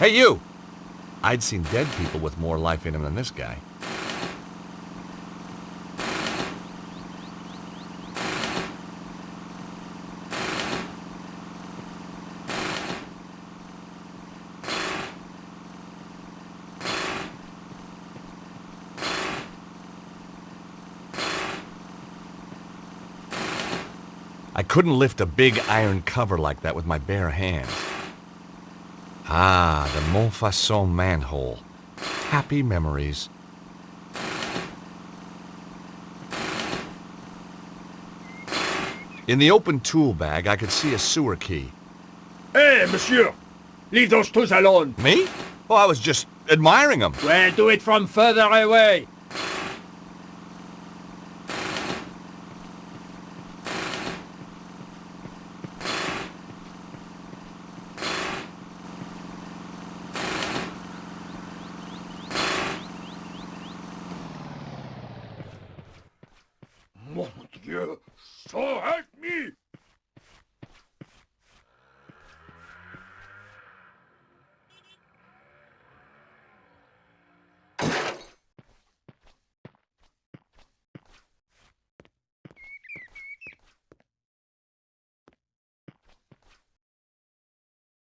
Hey, you! I'd seen dead people with more life in them than this guy. I couldn't lift a big iron cover like that with my bare hands. Ah, the Montfaucon manhole. Happy memories. In the open tool bag, I could see a sewer key. Hey, monsieur! Leave those tools alone! Me? Oh, I was just admiring them. Well, do it from further away! Mon Dieu! So help me!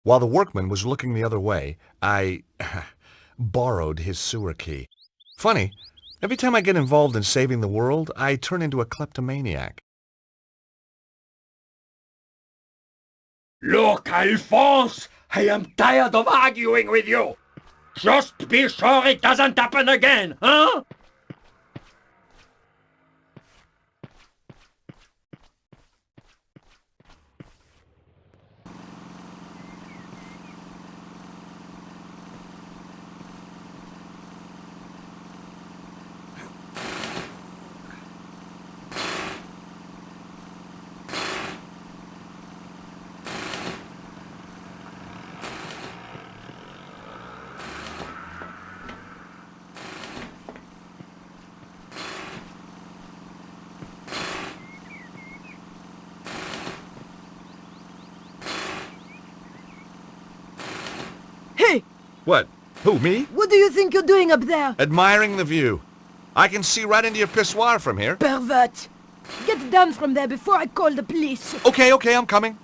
While the workman was looking the other way, I borrowed his sewer key. Funny, every time I get involved in saving the world, I turn into a kleptomaniac. Look, Alphonse! I am tired of arguing with you! Just be sure it doesn't happen again, huh? Hey! What? Who, me? What do you think you're doing up there? Admiring the view. I can see right into your pissoir from here. Pervert! Get down from there before I call the police. Okay, I'm coming.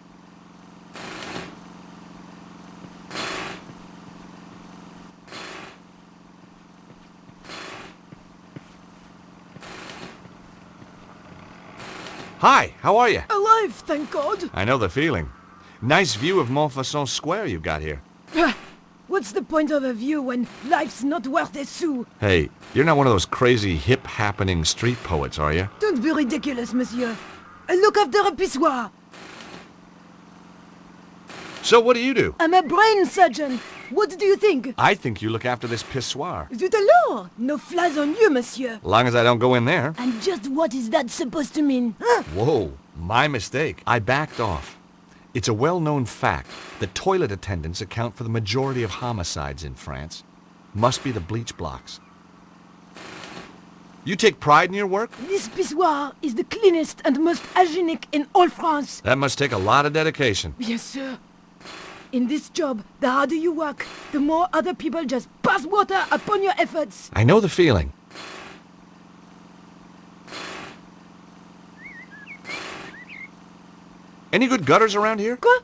Hi, how are you? Alive, thank God. I know the feeling. Nice view of Montfaucon Square you've got here. What's the point of a view when life's not worth a sou? Hey, you're not one of those crazy, hip-happening street poets, are you? Don't be ridiculous, monsieur. I look after a pissoir. So what do you do? I'm a brain surgeon. What do you think? I think you look after this pissoir. Zut alors! No flies on you, monsieur. As long as I don't go in there. And just what is that supposed to mean? Huh? Whoa, my mistake. I backed off. It's a well-known fact that toilet attendants account for the majority of homicides in France. Must be the bleach blocks. You take pride in your work? This pissoir is the cleanest and most hygienic in all France. That must take a lot of dedication. Yes, sir. In this job, the harder you work, the more other people just pass water upon your efforts. I know the feeling. Any good gutters around here? Quoi?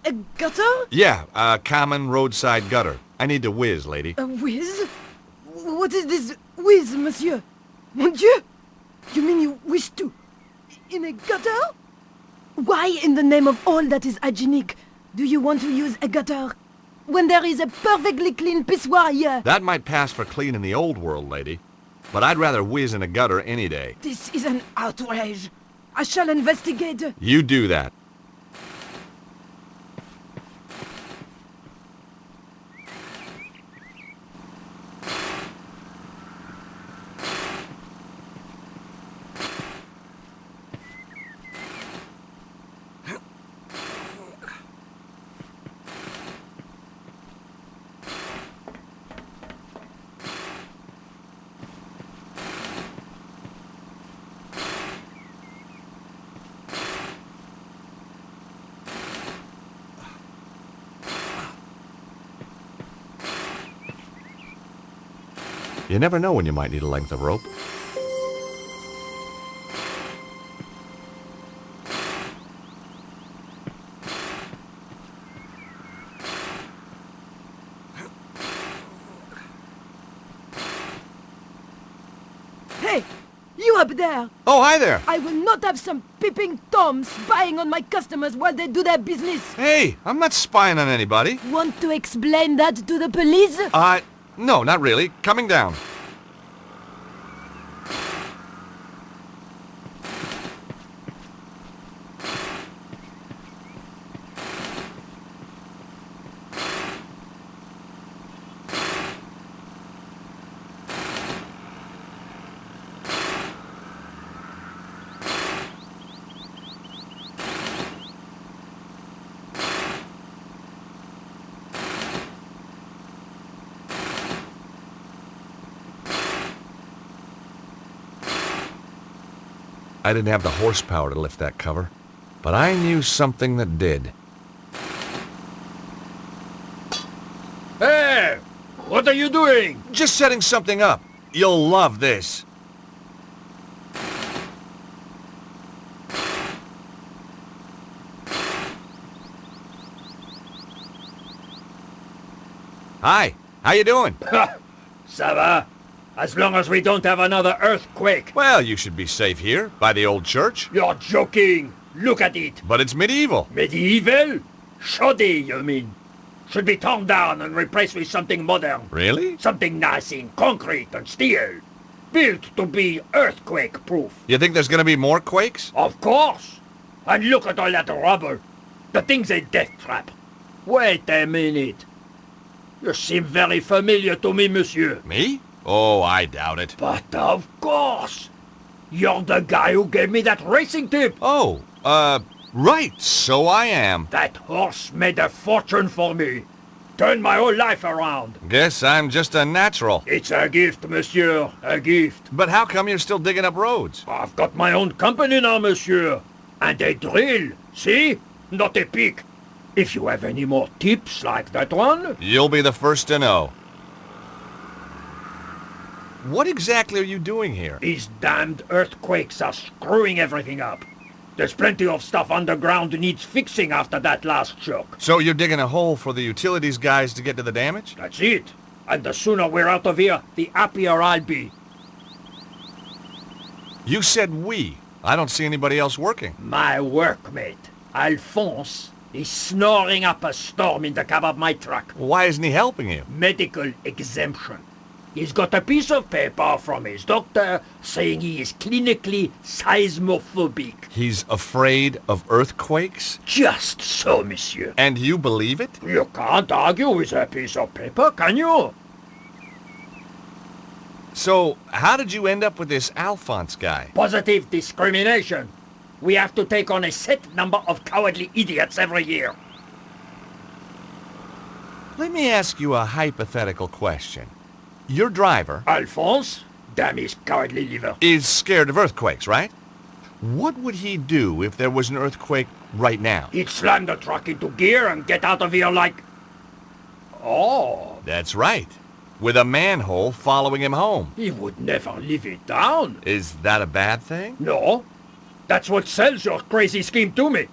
A gutter? Yeah, a common roadside gutter. I need to whiz, lady. A whiz? What is this whiz, monsieur? Mon Dieu! You mean you wish to... in a gutter? Why, in the name of all that is hygienic, do you want to use a gutter? When there is a perfectly clean pissoir here. That might pass for clean in the old world, lady. But I'd rather whiz in a gutter any day. This is an outrage. I shall investigate. You do that. You never know when you might need a length of rope. Hey, you up there! Oh, hi there! I will not have some peeping Toms spying on my customers while they do their business. Hey, I'm not spying on anybody. Want to explain that to the police? No, not really. Coming down. I didn't have the horsepower to lift that cover, but I knew something that did. Hey! What are you doing? Just setting something up. You'll love this. Hi, how you doing? Ça va? As long as we don't have another earthquake. Well, you should be safe here, by the old church. You're joking. Look at it. But it's medieval. Medieval? Shoddy, you mean? Should be torn down and replaced with something modern. Really? Something nice in concrete and steel. Built to be earthquake-proof. You think there's gonna be more quakes? Of course. And look at all that rubble. The thing's a death trap. Wait a minute. You seem very familiar to me, monsieur. Me? Oh, I doubt it. But of course. You're the guy who gave me that racing tip. Oh, right, so I am. That horse made a fortune for me. Turned my whole life around. Guess I'm just a natural. It's a gift, monsieur. A gift. But how come you're still digging up roads? I've got my own company now, monsieur. And a drill. See? Not a pick. If you have any more tips like that one... You'll be the first to know. What exactly are you doing here? These damned earthquakes are screwing everything up. There's plenty of stuff underground needs fixing after that last shock. So you're digging a hole for the utilities guys to get to the damage? That's it. And the sooner we're out of here, the happier I'll be. You said we. I don't see anybody else working. My workmate, Alphonse, is snoring up a storm in the cab of my truck. Why isn't he helping you? Medical exemption. He's got a piece of paper from his doctor saying he is clinically seismophobic. He's afraid of earthquakes? Just so, monsieur. And you believe it? You can't argue with a piece of paper, can you? So, how did you end up with this Alphonse guy? Positive discrimination. We have to take on a set number of cowardly idiots every year. Let me ask you a hypothetical question. Your driver Alphonse, damn his cowardly liver, is scared of earthquakes, right? What would he do if there was an earthquake right now? he'd slam the truck into gear and get out of here like... Oh, That's right. With a manhole following him home. he would never live it down. Is that a bad thing? No, that's what sells your crazy scheme to me.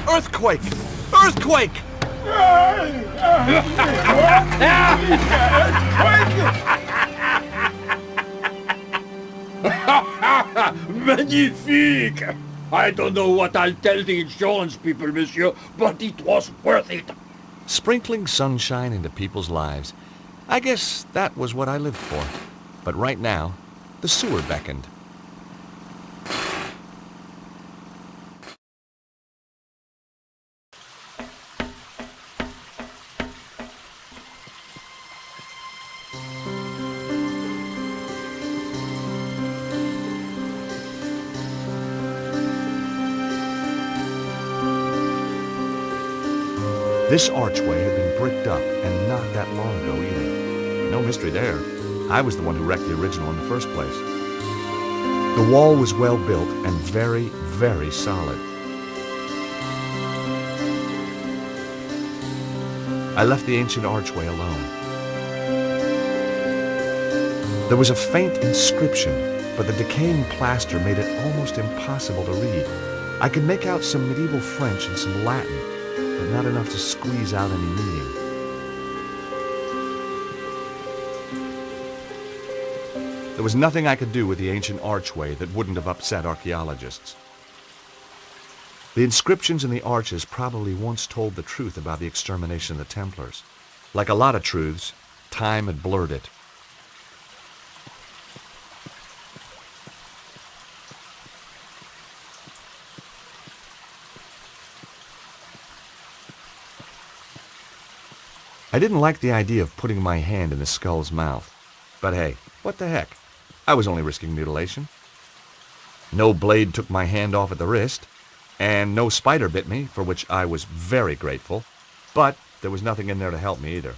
Earthquake! Earthquake! Magnifique! I don't know what I'll tell the insurance people, monsieur, but it was worth it. Sprinkling sunshine into people's lives. I guess that was what I lived for. But right now, the sewer beckoned. This archway had been bricked up, and not that long ago either. No mystery there. I was the one who wrecked the original in the first place. The wall was well built and very, very solid. I left the ancient archway alone. There was a faint inscription, but the decaying plaster made it almost impossible to read. I could make out some medieval French and some Latin, but not enough to squeeze out any meaning. There was nothing I could do with the ancient archway that wouldn't have upset archaeologists. The inscriptions in the arches probably once told the truth about the extermination of the Templars. Like a lot of truths, time had blurred it. I didn't like the idea of putting my hand in the skull's mouth. But hey, what the heck? I was only risking mutilation. No blade took my hand off at the wrist, and no spider bit me, for which I was very grateful, but there was nothing in there to help me either.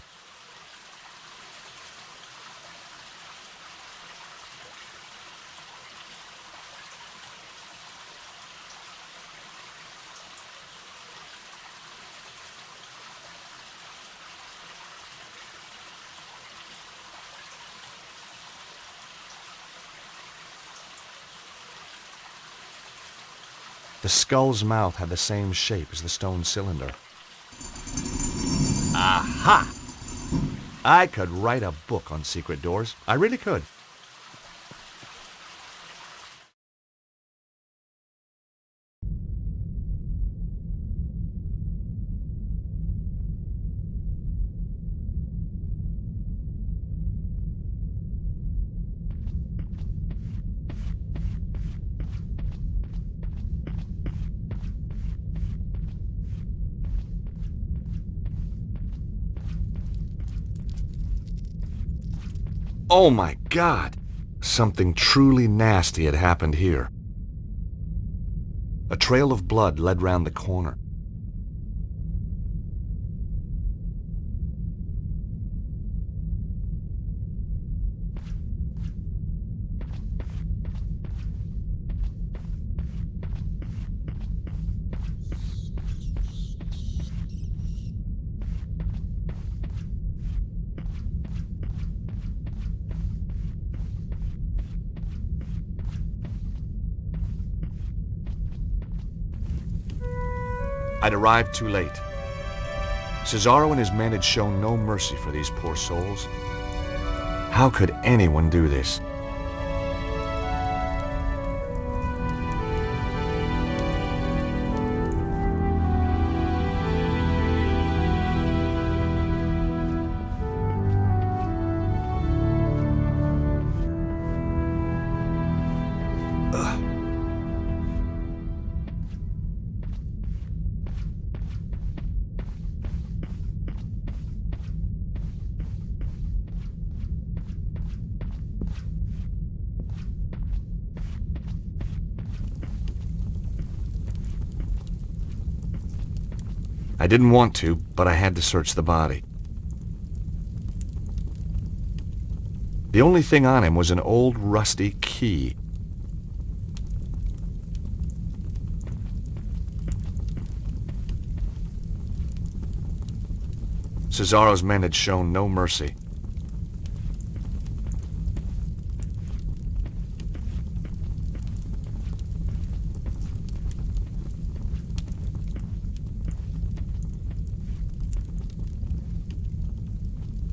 The skull's mouth had the same shape as the stone cylinder. Aha! I could write a book on secret doors. I really could. Oh my God! Something truly nasty had happened here. A trail of blood led round the corner. I'd arrived too late. Susarro and his men had shown no mercy for these poor souls. How could anyone do this? I didn't want to, but I had to search the body. The only thing on him was an old rusty key. Susarro's men had shown no mercy.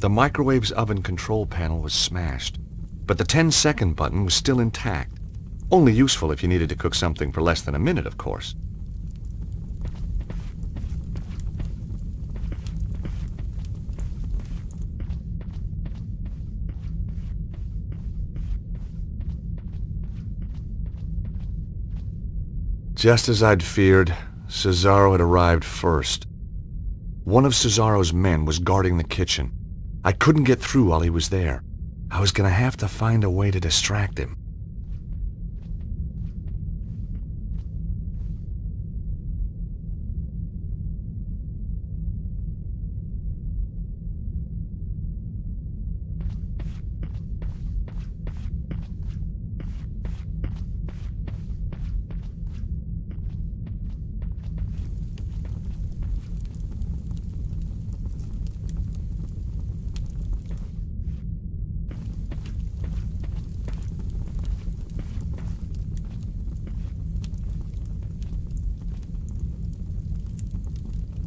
The microwave's oven control panel was smashed, but the 10-second button was still intact. Only useful if you needed to cook something for less than a minute, of course. Just as I'd feared, Susarro had arrived first. One of Susarro's men was guarding the kitchen. I couldn't get through while he was there. I was gonna have to find a way to distract him.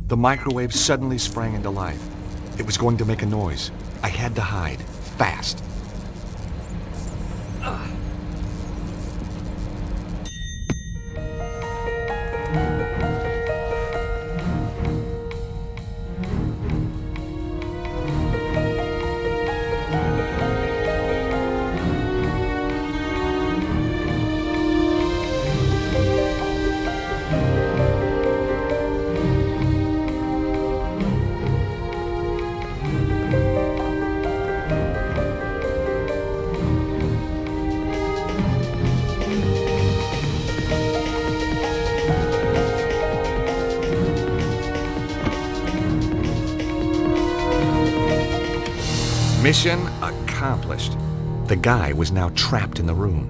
The microwave suddenly sprang into life. It was going to make a noise. I had to hide. Fast. Mission accomplished. The guy was now trapped in the room.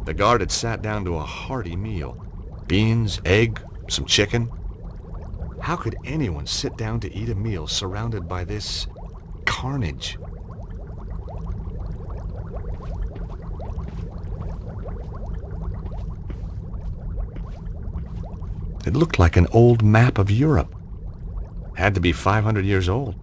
The guard had sat down to a hearty meal. Beans, egg, some chicken. How could anyone sit down to eat a meal surrounded by this carnage? It looked like an old map of Europe. Had to be 500 years old.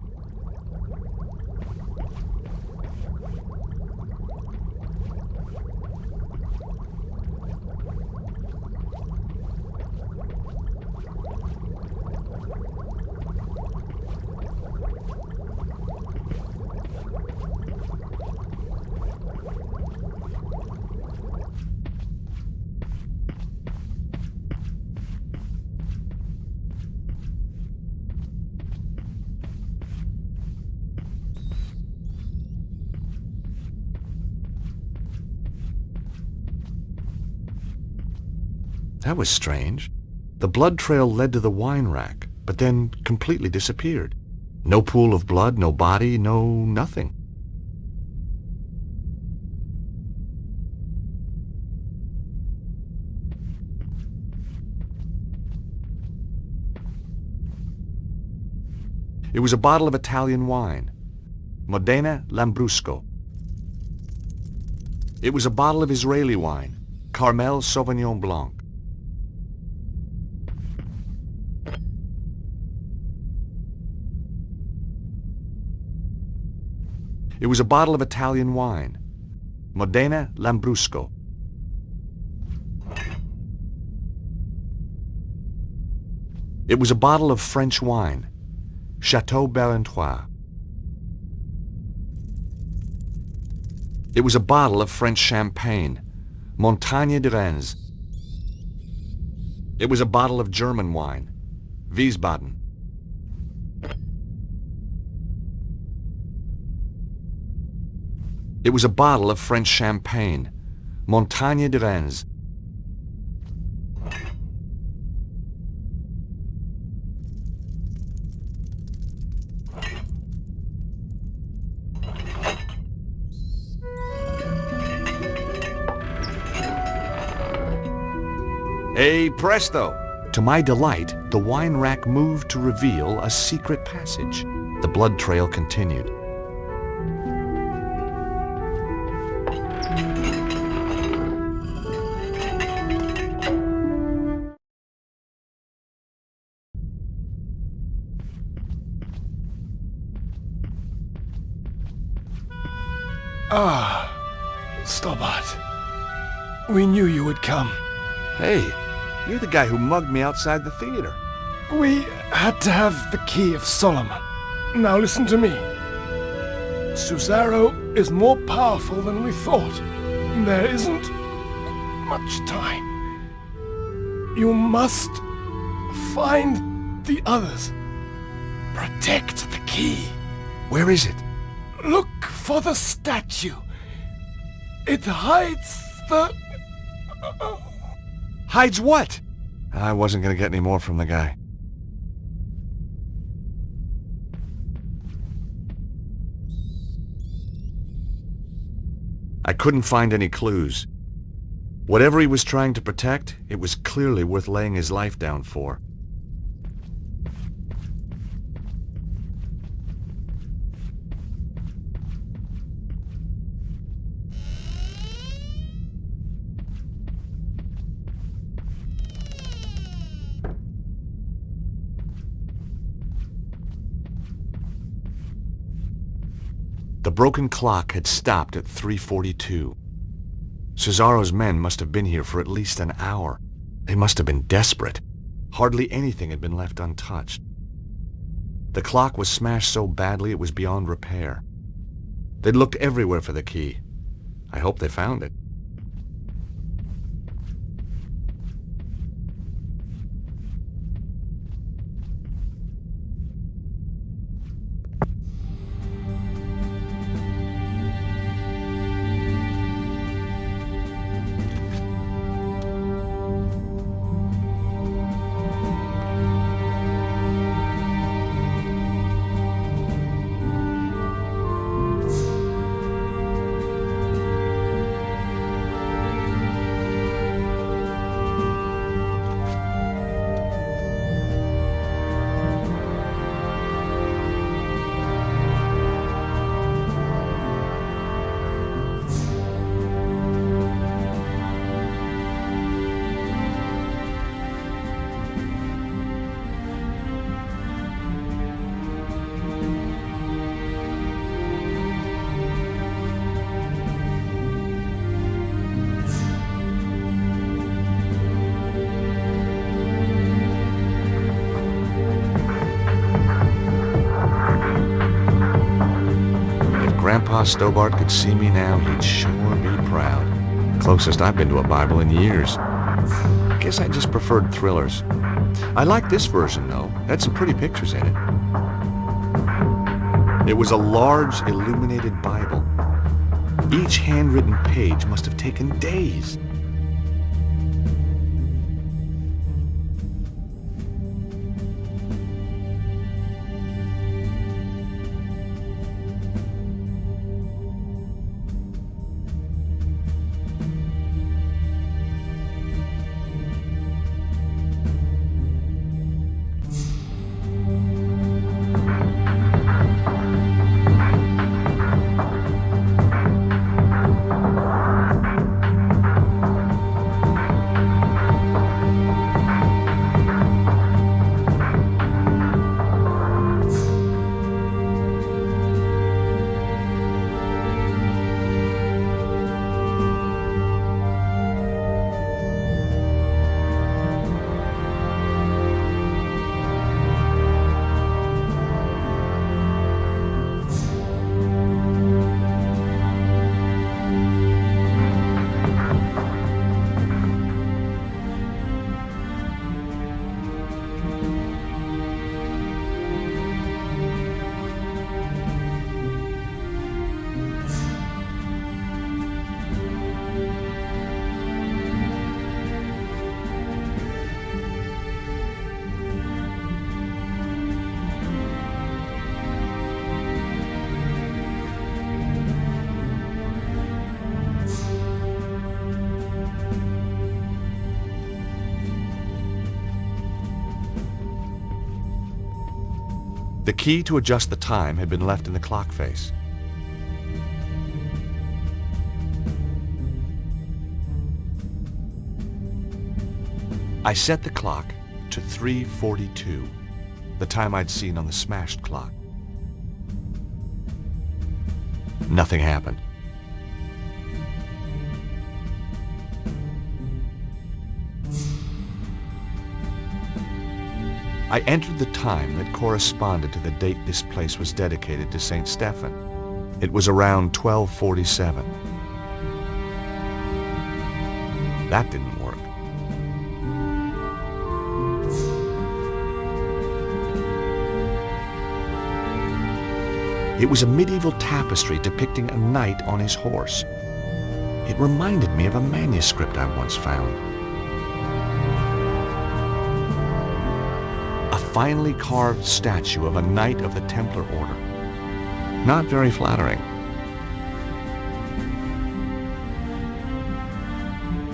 That was strange. The blood trail led to the wine rack, but then completely disappeared. No pool of blood, no body, no nothing. It was a bottle of Italian wine, Modena Lambrusco. It was a bottle of Isreali wine, Carmel Sauvignon Blanc. It was a bottle of Italian wine, Modena Lambrusco. It was a bottle of French wine, Chateau Barentois. It was a bottle of French champagne, Montagne de Reims. It was a bottle of German wine, Wiesbaden. It was a bottle of French champagne, Montagne de Reims. Hey, presto! To my delight, the wine rack moved to reveal a secret passage. The blood trail continued. Ah, Flobbage. We knew you would come. Hey, you're the guy who mugged me outside the theater. We had to have the key of Solomon. Now listen to me. Susarro is more powerful than we thought. There isn't much time. You must find the others. Protect the key. Where is it? Look for the statue. It hides the... Hides what? I wasn't going to get any more from the guy. I couldn't find any clues. Whatever he was trying to protect, it was clearly worth laying his life down for. The broken clock had stopped at 3:42. Susarro's men must have been here for at least an hour. They must have been desperate. Hardly anything had been left untouched. The clock was smashed so badly it was beyond repair. They'd looked everywhere for the key. I hope they found it. Grandpa Stobart could see me now, he'd sure be proud. Closest I've been to a Bible in years. Guess I just preferred thrillers. I like this version, though. Had some pretty pictures in it. It was a large, illuminated Bible. Each handwritten page must have taken days. The key to adjust the time had been left in the clock face. I set the clock to 3:42, the time I'd seen on the smashed clock. Nothing happened. I entered the time that corresponded to the date this place was dedicated to St. Stephen. It was around 1247. That didn't work. It was a medieval tapestry depicting a knight on his horse. It reminded me of a manuscript I once found. A finely carved statue of a knight of the Templar order. Not very flattering.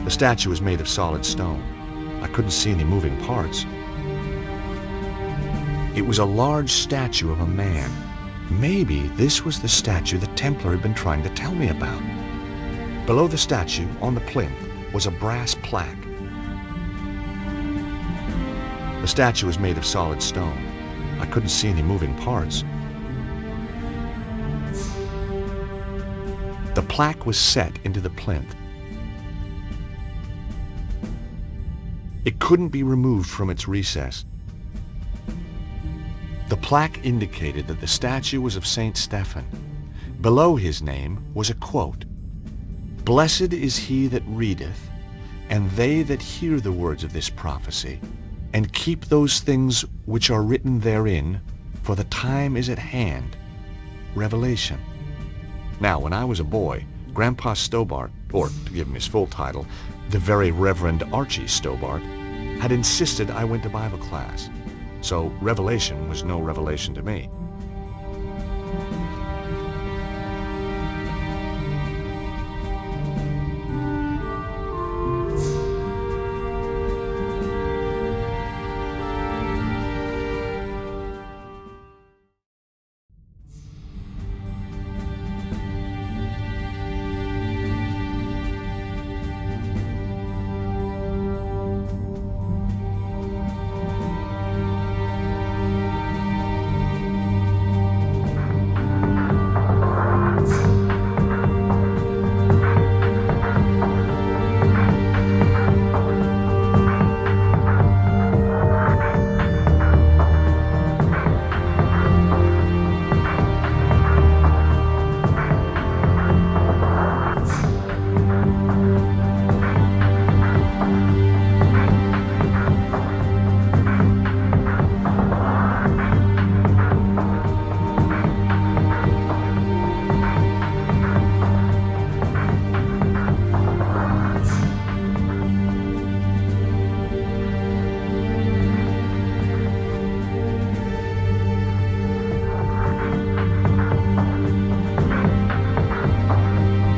The statue was made of solid stone. I couldn't see any moving parts. It was a large statue of a man. Maybe this was the statue the Templar had been trying to tell me about. Below the statue, on the plinth, was a brass plaque. The statue was made of solid stone. I couldn't see any moving parts. The plaque was set into the plinth. It couldn't be removed from its recess. The plaque indicated that the statue was of Saint Stephen. Below his name was a quote, "Blessed is he that readeth, and they that hear the words of this prophecy, and keep those things which are written therein, for the time is at hand." Revelation. Now, when I was a boy, Grandpa Stobart, or to give him his full title, the Very Reverend Archie Stobart, had insisted I went to Bible class. So Revelation was no revelation to me.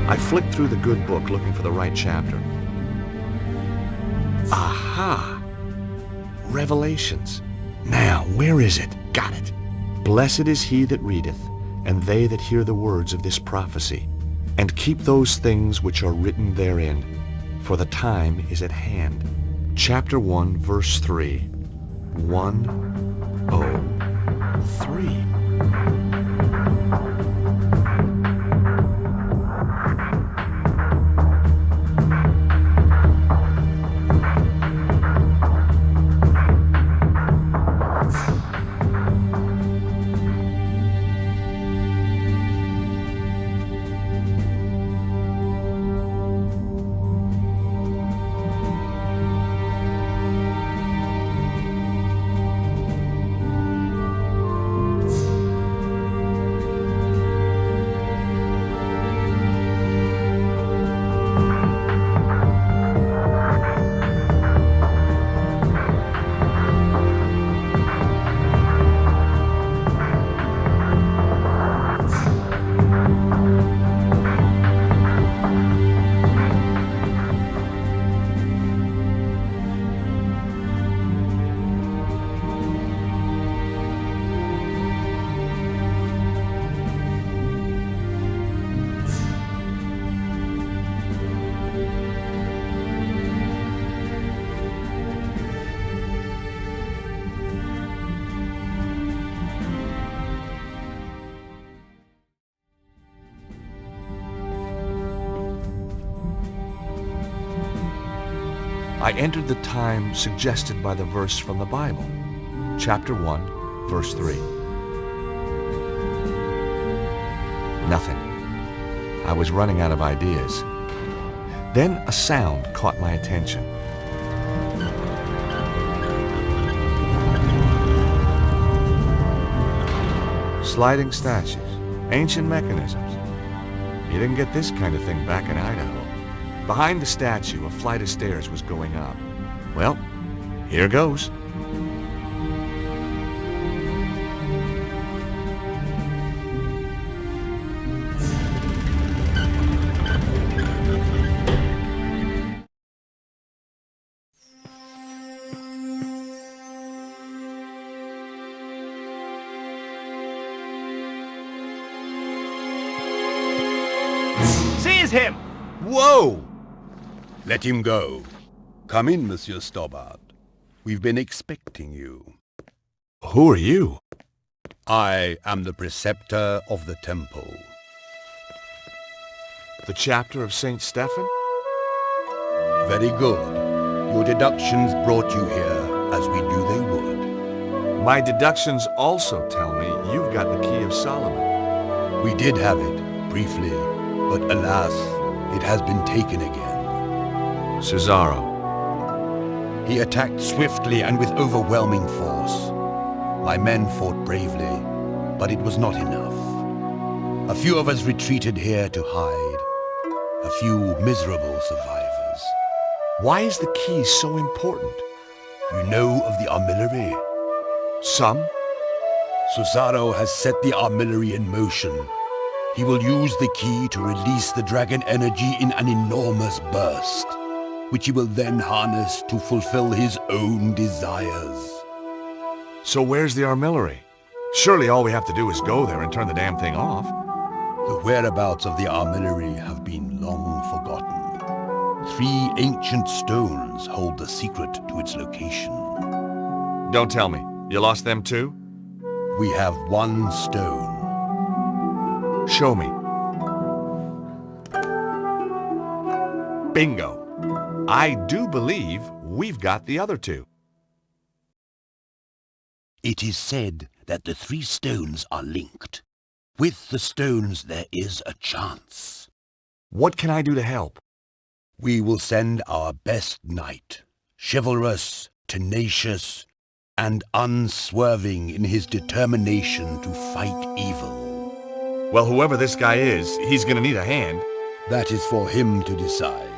I flicked through the good book looking for the right chapter. Aha! Revelations. Now, where is it? Got it. Blessed is he that readeth, and they that hear the words of this prophecy, and keep those things which are written therein, for the time is at hand. Chapter 1, verse 3. 103. I entered the time suggested by the verse from the Bible, chapter 1, verse 3. Nothing. I was running out of ideas. Then a sound caught my attention. Sliding statues, ancient mechanisms. You didn't get this kind of thing back in Idaho. Behind the statue, a flight of stairs was going up. Well, here goes. him! Whoa! Let him go. Come in, Monsieur Stobbart. We've been expecting you. Who are you? I am the preceptor of the temple. The chapter of St. Stephen? Very good. Your deductions brought you here, as we knew they would. My deductions also tell me you've got the key of Solomon. We did have it, briefly, but alas, it has been taken again. Susarro. He attacked swiftly and with overwhelming force. My men fought bravely, but it was not enough. A few of us retreated here to hide. A few miserable survivors. Why is the key so important? You know of the Armillary? Some? Susarro has set the Armillary in motion. He will use the key to release the dragon energy in an enormous burst, which he will then harness to fulfill his own desires. So where's the Armillary? Surely all we have to do is go there and turn the damn thing off. The whereabouts of the Armillary have been long forgotten. 3 ancient stones hold the secret to its location. Don't tell me. You lost them too? We have 1 stone. Show me. Bingo. I do believe we've got the other 2. It is said that the 3 stones are linked. With the stones there is a chance. What can I do to help? We will send our best knight, chivalrous, tenacious, and unswerving in his determination to fight evil. Well, whoever this guy is, he's gonna need a hand. That is for him to decide.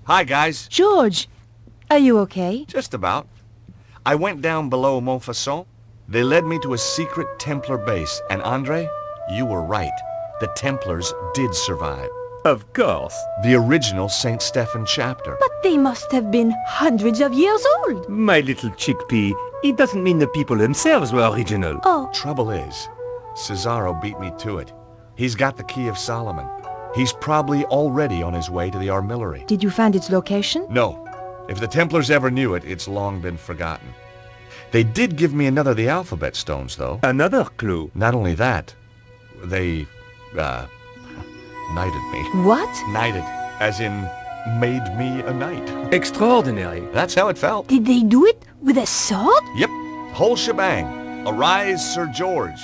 Hi, guys. George, are you okay? Just about. I went down below Montfaucon. They led me to a secret Templar base, and Andre, you were right. The Templars did survive. Of course. The original St. Stephen chapter. But they must have been hundreds of years old. My little chickpea, it doesn't mean the people themselves were original. Oh, Trouble is, Susarro beat me to it. He's got the key of Solomon. He's probably already on his way to the Armillary. did you find its location? No. If the Templars ever knew it, it's long been forgotten. They did give me another of the alphabet stones, though. Another clue. Not only that, they, knighted me. What? Knighted, as in made me a knight. Extraordinary. That's how it felt. Did they do it with a sword? Yep, whole shebang. Arise, Sir George.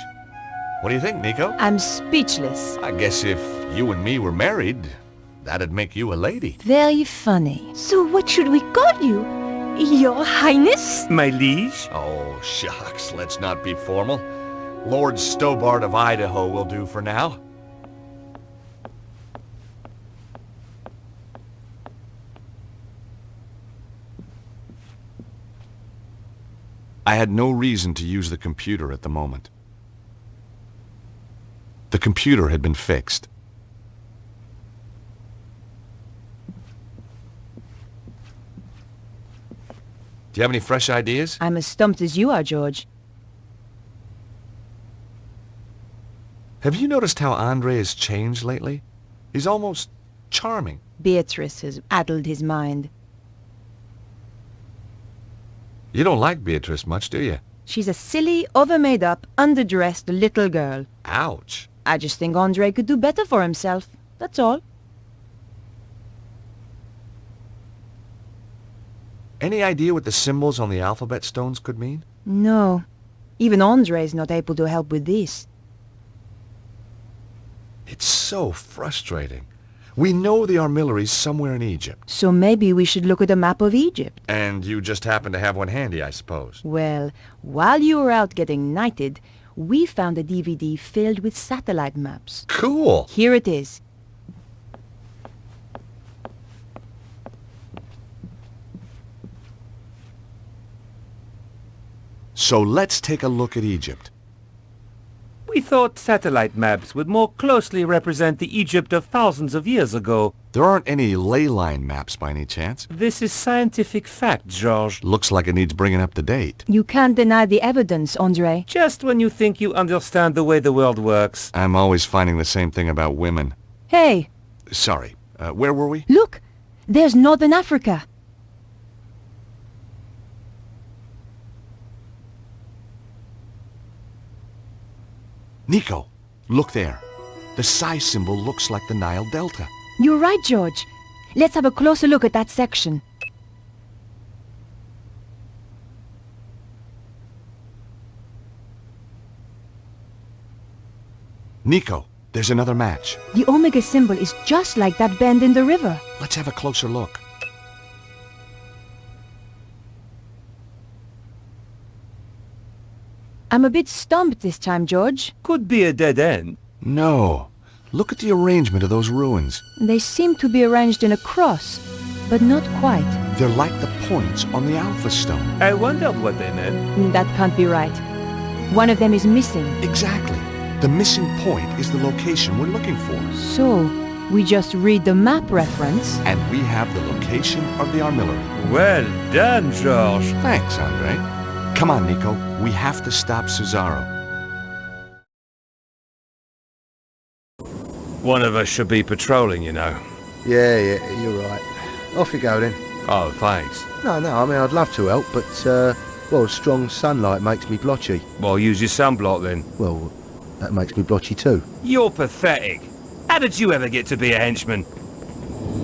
What do you think, Nico? I'm speechless. I guess if you and me were married, that'd make you a lady. Very funny. So what should we call you? Your Highness? My liege? Oh, shucks, let's not be formal. Lord Stobbart of Idaho will do for now. I had no reason to use the computer at the moment. The computer had been fixed. Do you have any fresh ideas? I'm as stumped as you are, George. Have you noticed how Andre has changed lately? He's almost charming. Beatrice has addled his mind. You don't like Beatrice much, do you? She's a silly, over-made-up, underdressed little girl. Ouch. I just think Andre could do better for himself. That's all. Any idea what the symbols on the alphabet stones could mean? No. Even Andre's not able to help with this. It's so frustrating. We know the Armillary's somewhere in Egypt. So maybe we should look at a map of Egypt. And you just happen to have one handy, I suppose. Well, while you were out getting knighted, we found a DVD filled with satellite maps. Cool! Here it is. So let's take a look at Egypt. We thought satellite maps would more closely represent the Egypt of thousands of years ago. There aren't any ley line maps by any chance. This is scientific fact, George. Looks like it needs bringing up to date. You can't deny the evidence, André. Just when you think you understand the way the world works. I'm always finding the same thing about women. Hey, Sorry, where were we? look! There's Northern Africa. Nico, look there. The Psi symbol looks like the Nile Delta. You're right, George. Let's have a closer look at that section. Nico, there's another match. The omega symbol is just like that bend in the river. Let's have a closer look. I'm a bit stumped this time, George. Could be a dead end. No. Look at the arrangement of those ruins. They seem to be arranged in a cross, but not quite. They're like the points on the Alpha Stone. I wondered what they meant. That can't be right. One of them is missing. Exactly. The missing point is the location we're looking for. So, we just read the map reference. And we have the location of the Armillary. Well done, George. Thanks, Andre. Come on, Nico. We have to stop Susarro. One of us should be patrolling, you know. Yeah, you're right. Off you go then. Oh, thanks. No, I mean, I'd love to help, but, well, strong sunlight makes me blotchy. Well, use your sunblock then. Well, that makes me blotchy too. You're pathetic. How did you ever get to be a henchman?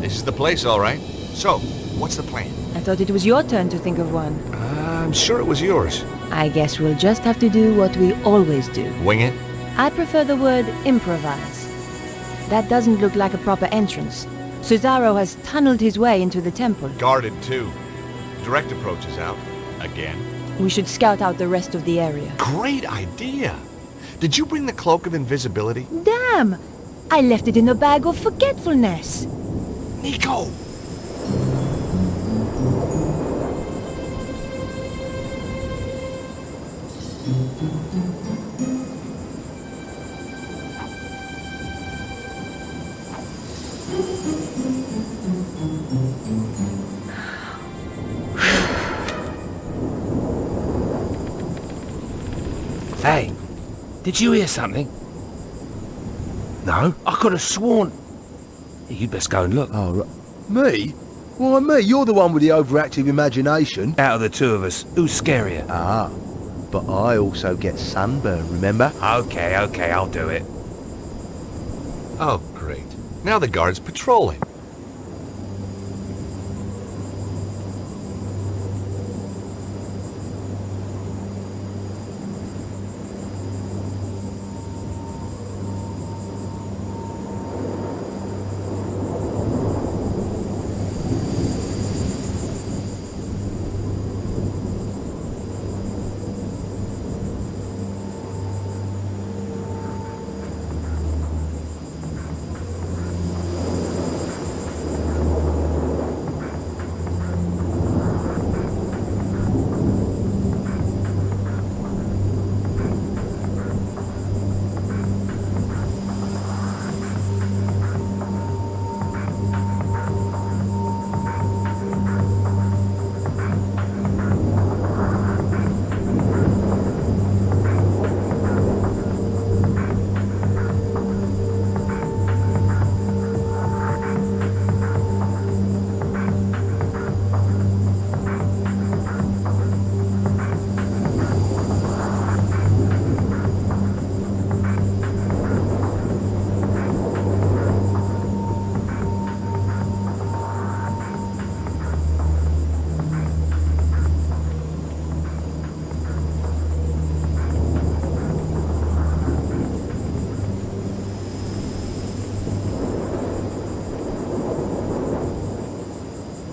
This is the place, all right. So, what's the plan? I thought it was your turn to think of one. I'm sure it was yours. I guess we'll just have to do what we always do. Wing it? I prefer the word improvise. That doesn't look like a proper entrance. Susarro has tunneled his way into the temple. Guarded, too. Direct approach is out. Again. We should scout out the rest of the area. Great idea! Did you bring the cloak of invisibility? Damn! I left it in a bag of forgetfulness. Nico! Hey, did you hear something? No? I could have sworn... You'd best go and look. Oh, right. Me? Why me? You're the one with the overactive imagination. Out of the two of us, who's scarier? Ah, but I also get sunburn, remember? Okay, I'll do it. Oh, great. Now the guard's patrolling.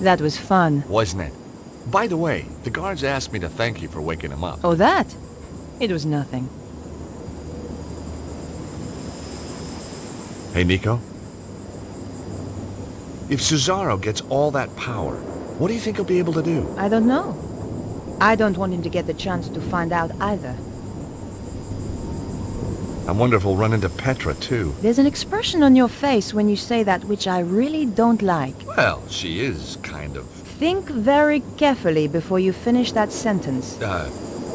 That was fun. Wasn't it? By the way, the guards asked me to thank you for waking him up. Oh, that? It was nothing. Hey, Nico? If Susarro gets all that power, what do you think he'll be able to do? I don't know. I don't want him to get the chance to find out either. I wonder if we'll run into Petra, too. There's an expression on your face when you say that which I really don't like. Well, she is kind of... Think very carefully before you finish that sentence.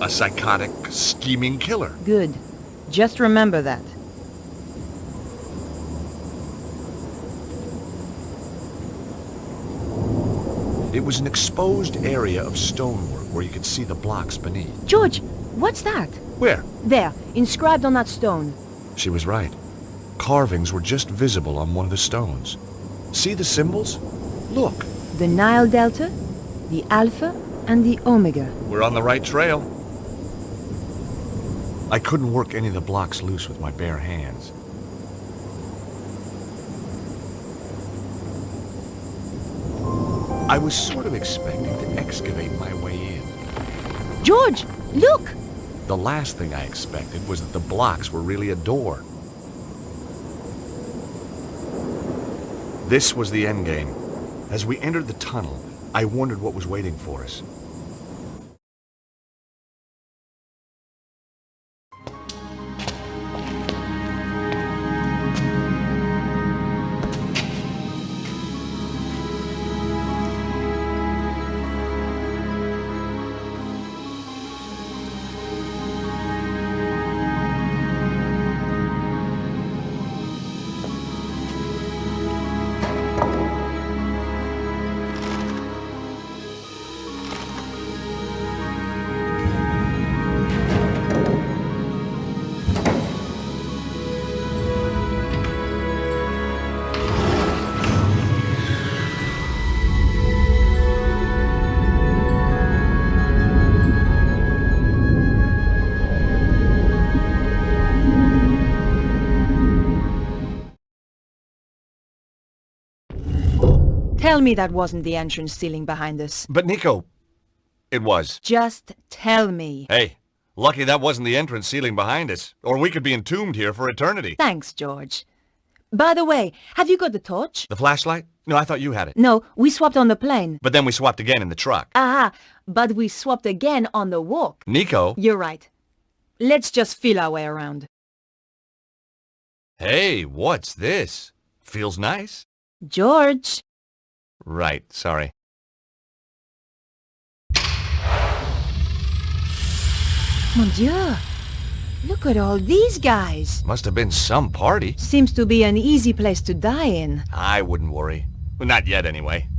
a psychotic, scheming killer. Good. Just remember that. It was an exposed area of stonework where you could see the blocks beneath. George, what's that? Where? There, inscribed on that stone. She was right. Carvings were just visible on one of the stones. See the symbols? Look. The Nile Delta, the Alpha, and the Omega. We're on the right trail. I couldn't work any of the blocks loose with my bare hands. I was sort of expecting to excavate my way in. George, look! The last thing I expected was that the blocks were really a door. This was the endgame. As we entered the tunnel, I wondered what was waiting for us. Tell me that wasn't the entrance ceiling behind us. But Nico, it was. Just tell me. Hey, lucky that wasn't the entrance ceiling behind us, or we could be entombed here for eternity. Thanks, George. By the way, have you got the torch? The flashlight? No, I thought you had it. No, we swapped on the plane. But then we swapped again in the truck. Aha, but we swapped again on the walk. Nico? You're right. Let's just feel our way around. Hey, what's this? Feels nice. George. Right, sorry. Mon Dieu. Look at all these guys. Must have been some party. Seems to be an easy place to die in. I wouldn't worry. Well, not yet, anyway.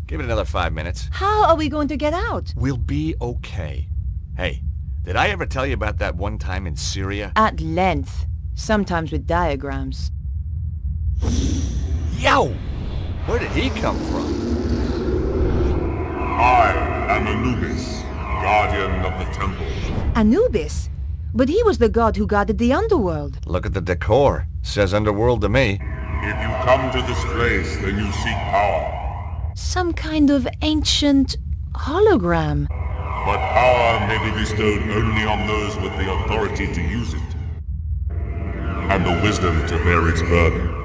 Give it another 5 minutes. How are we going to get out? We'll be okay. Hey, did I ever tell you about that one time in Syria? At length. Sometimes with diagrams. Yow! Where did he come from? I am Anubis, guardian of the temple. Anubis? But he was the god who guarded the underworld. Look at the decor. Says underworld to me. If you come to this place, then you seek power. Some kind of ancient hologram. But power may be bestowed only on those with the authority to use it, and the wisdom to bear its burden.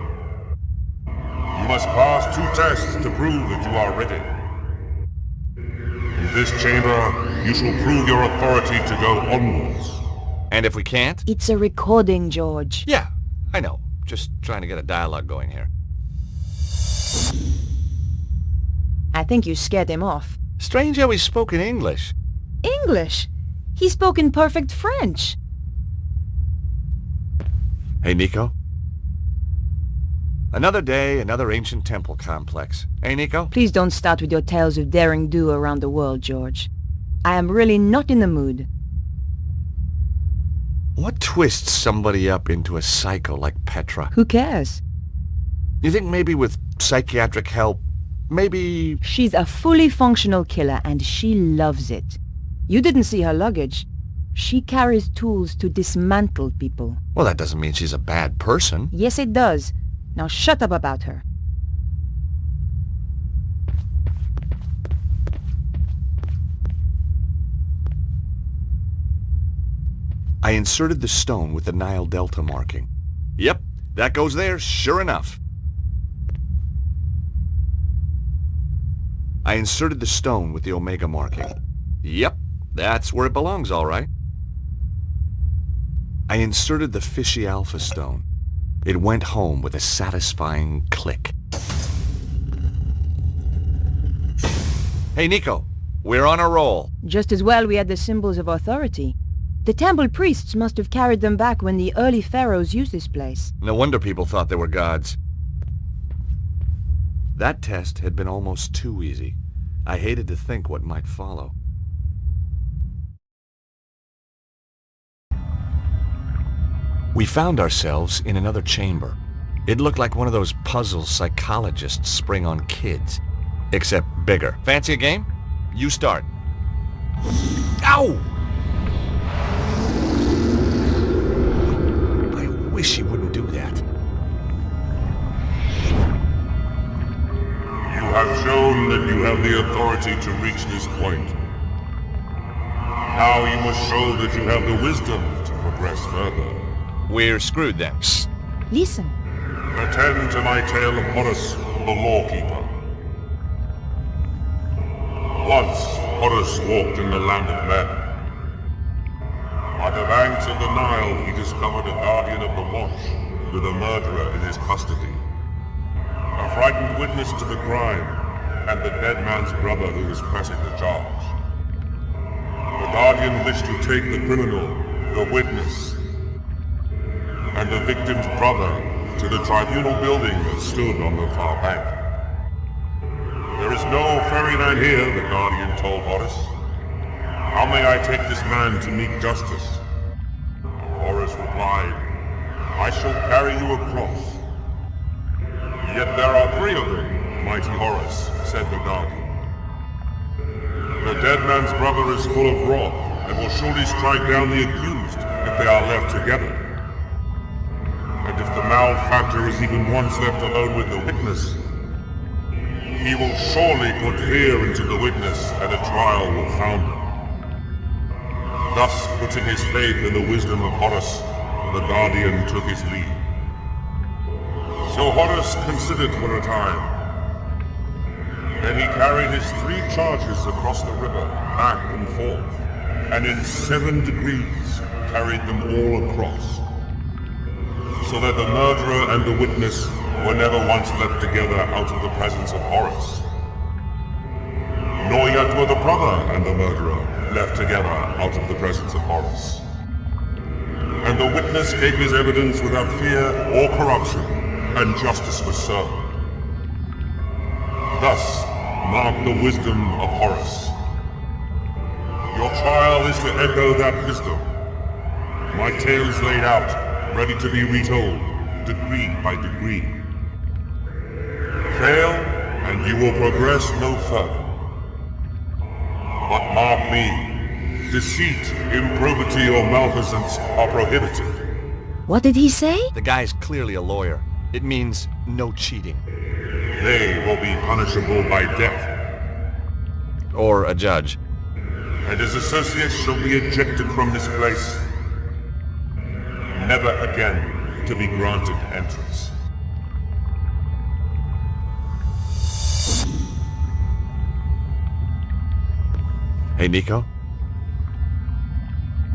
You must pass 2 tests to prove that you are ready. In this chamber, you shall prove your authority to go onwards. And if we can't? It's a recording, George. Yeah, I know. Just trying to get a dialogue going here. I think you scared him off. Strange how he spoke in English. English? He spoke in perfect French. Hey, Nico. Another day, another ancient temple complex. Hey, Nico? Please don't start with your tales of daring do around the world, George. I am really not in the mood. What twists somebody up into a psycho like Petra? Who cares? You think maybe with psychiatric help, maybe... She's a fully functional killer and she loves it. You didn't see her luggage. She carries tools to dismantle people. Well, that doesn't mean she's a bad person. Yes, it does. Now shut up about her. I inserted the stone with the Nile Delta marking. Yep, that goes there, sure enough. I inserted the stone with the Omega marking. Yep, that's where it belongs, all right. I inserted the fishy Alpha stone. It went home with a satisfying click. Hey, Nico, we're on a roll. Just as well we had the symbols of authority. The temple priests must have carried them back when the early pharaohs used this place. No wonder people thought they were gods. That test had been almost too easy. I hated to think what might follow. We found ourselves in another chamber. It looked like one of those puzzles psychologists spring on kids. Except bigger. Fancy a game? You start. Ow! I wish he wouldn't do that. You have shown that you have the authority to reach this point. Now you must show that you have the wisdom to progress further. We're screwed then. Listen. Attend to my tale of Horus, the lawkeeper. Once, Horus walked in the land of men. By the banks of the Nile, he discovered a guardian of the watch with a murderer in his custody. A frightened witness to the crime, and the dead man's brother who was pressing the charge. The guardian wished to take the criminal, the witness, and the victim's brother to the tribunal building that stood on the far bank. There is no fairyland here, the guardian told Horus. How may I take this man to meet justice? Horus replied, I shall carry you across. Yet there are 3 of them, mighty Horus, said the guardian. The dead man's brother is full of wrath, and will surely strike down the accused if they are left together. And if the malefactor is even once left alone with the witness, he will surely put fear into the witness, and a trial will found him. Thus, putting his faith in the wisdom of Horus, the guardian took his leave. So Horus considered for a time. Then he carried his 3 charges across the river, back and forth, and in 7 degrees carried them all across, so that the murderer and the witness were never once left together out of the presence of Horus. Nor yet were the brother and the murderer left together out of the presence of Horus. And the witness gave his evidence without fear or corruption, and justice was served. Thus mark the wisdom of Horus. Your trial is to echo that wisdom. My tale is laid out, ready to be retold, degree by degree. Fail, and you will progress no further. But mark me, deceit, improbity, or malfeasance are prohibited. What did he say? The guy's clearly a lawyer. It means no cheating. They will be punishable by death. Or a judge. And his associates shall be ejected from this place, never again to be granted entrance. Hey, Nico?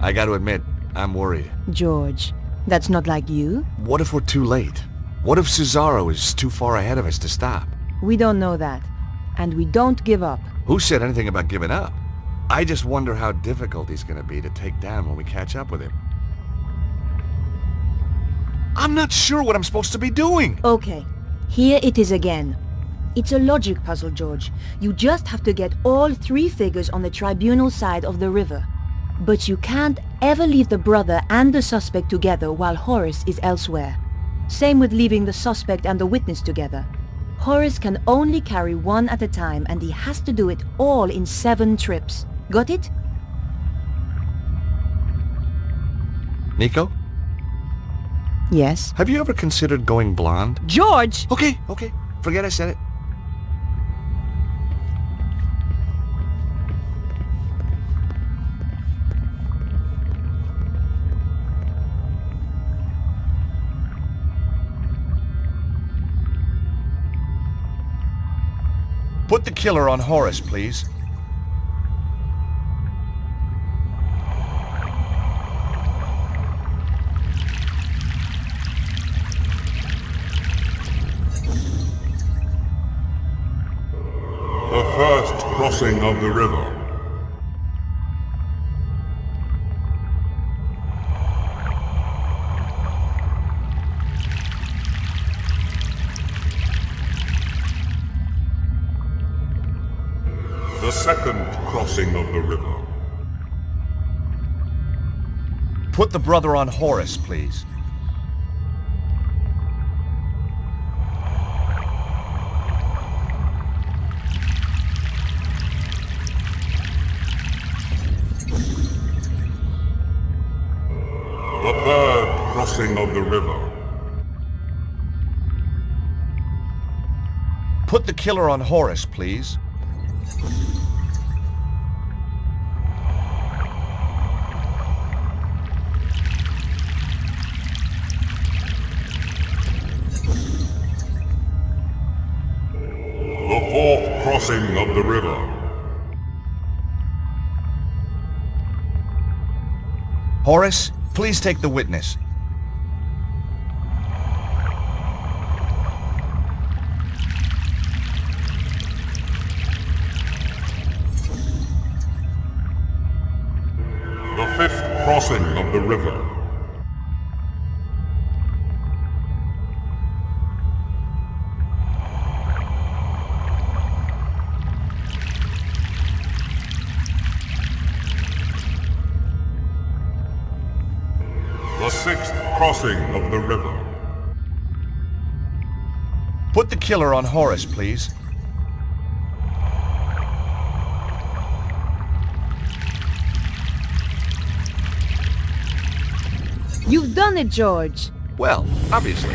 I gotta admit, I'm worried. George, that's not like you. What if we're too late? What if Susarro is too far ahead of us to stop? We don't know that. And we don't give up. Who said anything about giving up? I just wonder how difficult he's gonna be to take down when we catch up with him. I'm not sure what I'm supposed to be doing! Okay, here it is again. It's a logic puzzle, George. You just have to get all 3 figures on the tribunal side of the river. But you can't ever leave the brother and the suspect together while Horus is elsewhere. Same with leaving the suspect and the witness together. Horus can only carry 1 at a time, and he has to do it all in 7 trips. Got it? Nico? Yes. Have you ever considered going blonde? George! Okay. Forget I said it. Put the killer on Horus, please. The first crossing of the river. The second crossing of the river. Put the brother on Horus, please. The third crossing of the river. Put the killer on Horus, please. The fourth crossing of the river. Horus, please take the witness. The fifth crossing of the river. The sixth crossing of the river. Put the killer on Horus, please. You've done it, George. Well, obviously.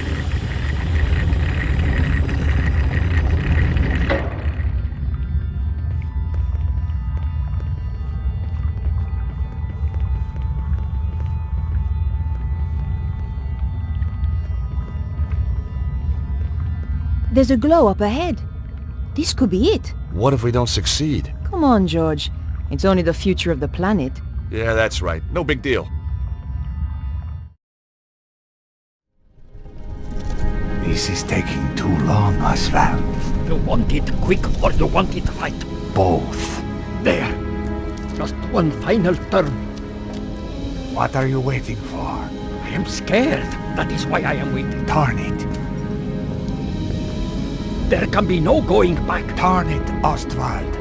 There's a glow up ahead. This could be it. What if we don't succeed? Come on, George. It's only the future of the planet. Yeah, that's right. No big deal. This is taking too long, Oswald. You want it quick or you want it right? Both. There. Just one final turn. What are you waiting for? I am scared. That is why I am waiting. Turn it. There can be no going back. Turn it, Ostwald.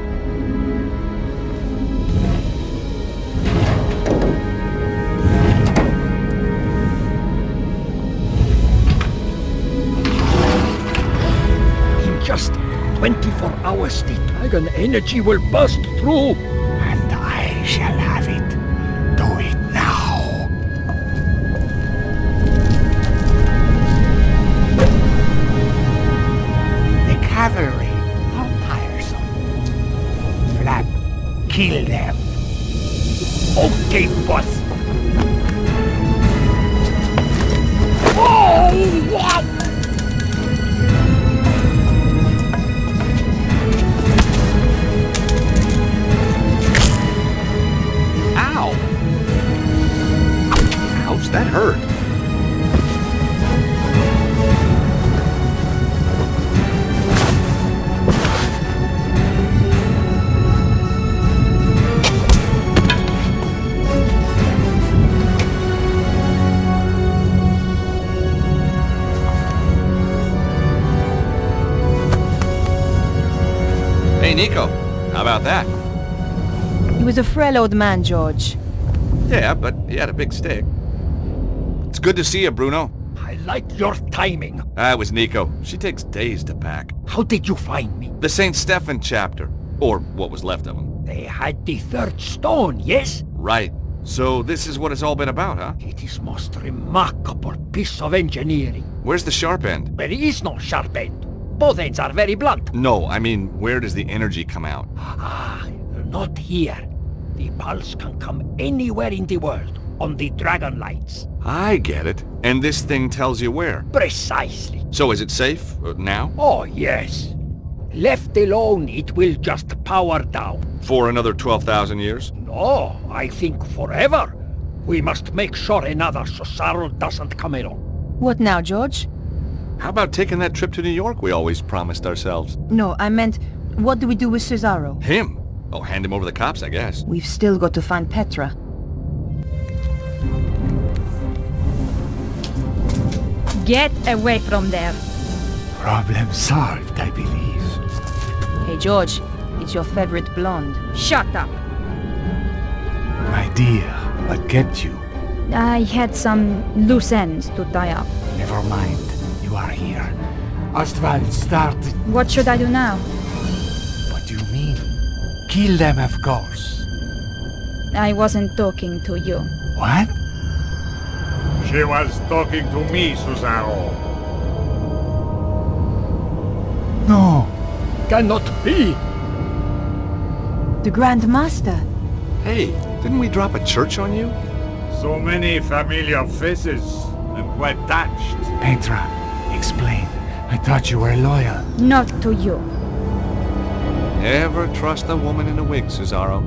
In just 24 hours, the dragon energy will burst through. And I shall have it. Do it now. The cavalry. How tiresome. Flap. Kill them. Okay, boss. Oh, what? Ow! Ouch, that hurt. Hey, Nico. How about that? He was a frail old man, George. Yeah, but he had a big stick. It's good to see you, Bruno. I like your timing. That was Nico. She takes days to pack. How did you find me? The St. Stephen chapter. Or what was left of him. They had the third stone, yes? Right. So this is what it's all been about, huh? It is most remarkable piece of engineering. Where's the sharp end? There is no sharp end. Both ends are very blunt. No, I mean, where does the energy come out? Ah, not here. The pulse can come anywhere in the world, on the dragon lights. I get it. And this thing tells you where? Precisely. So is it safe? Now? Oh, yes. Left alone, it will just power down. For another 12,000 years? No, I think forever. We must make sure another Susarro doesn't come along. What now, George? How about taking that trip to New York we always promised ourselves? No, I meant, what do we do with Susarro? Him? Oh, hand him over to the cops, I guess. We've still got to find Petra. Get away from there. Problem solved, I believe. Hey, George, it's your favorite blonde. Shut up. My dear, what kept you? I had some loose ends to tie up. Never mind. You are here. Ostwald started... What should I do now? What do you mean? Kill them, of course. I wasn't talking to you. What? She was talking to me, Susarro. No. Cannot be. The Grand Master. Hey, didn't we drop a church on you? So many familiar faces. I'm quite touched. Petra, explain. I thought you were loyal. Not to you. Never trust a woman in a wig, Susarro.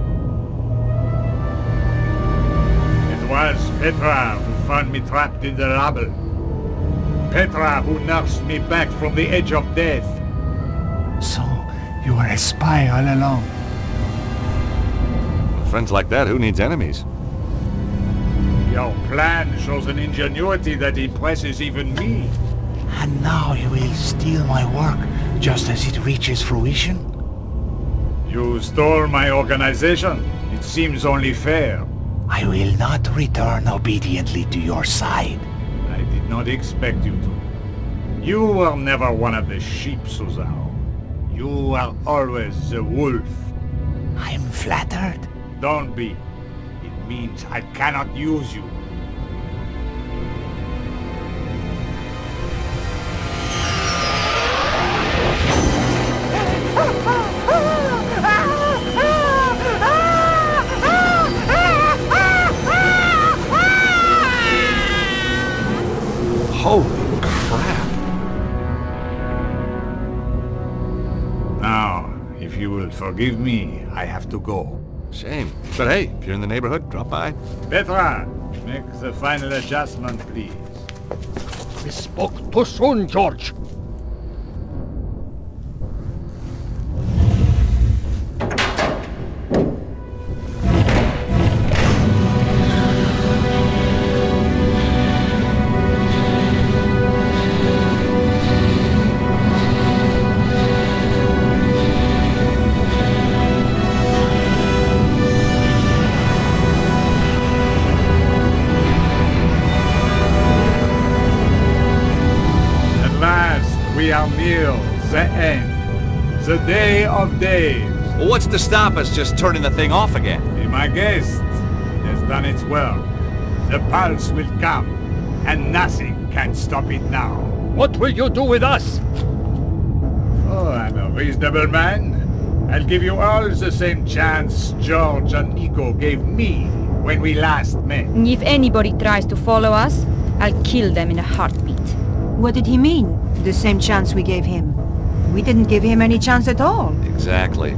It was Petra who found me trapped in the rubble. Petra who nursed me back from the edge of death. So, you were a spy all along. With friends like that, who needs enemies? Your plan shows an ingenuity that impresses even me. And now you will steal my work just as it reaches fruition? You stole my organization. It seems only fair. I will not return obediently to your side. I did not expect you to. You were never one of the sheep, Susarro. You were always the wolf. I'm flattered. Don't be. It means I cannot use you. Holy crap. Now, if you will forgive me, I have to go. Shame. But hey, if you're in the neighborhood, drop by. Petra, make the final adjustment, please. We spoke too soon, George. We are near the end. The day of days. Well, what's to stop us just turning the thing off again? Be my guest. It has done its work. The pulse will come, and nothing can stop it now. What will you do with us? Oh, I'm a reasonable man. I'll give you all the same chance George and Nico gave me when we last met. If anybody tries to follow us, I'll kill them in a heartbeat. What did he mean? The same chance we gave him. We didn't give him any chance at all. Exactly.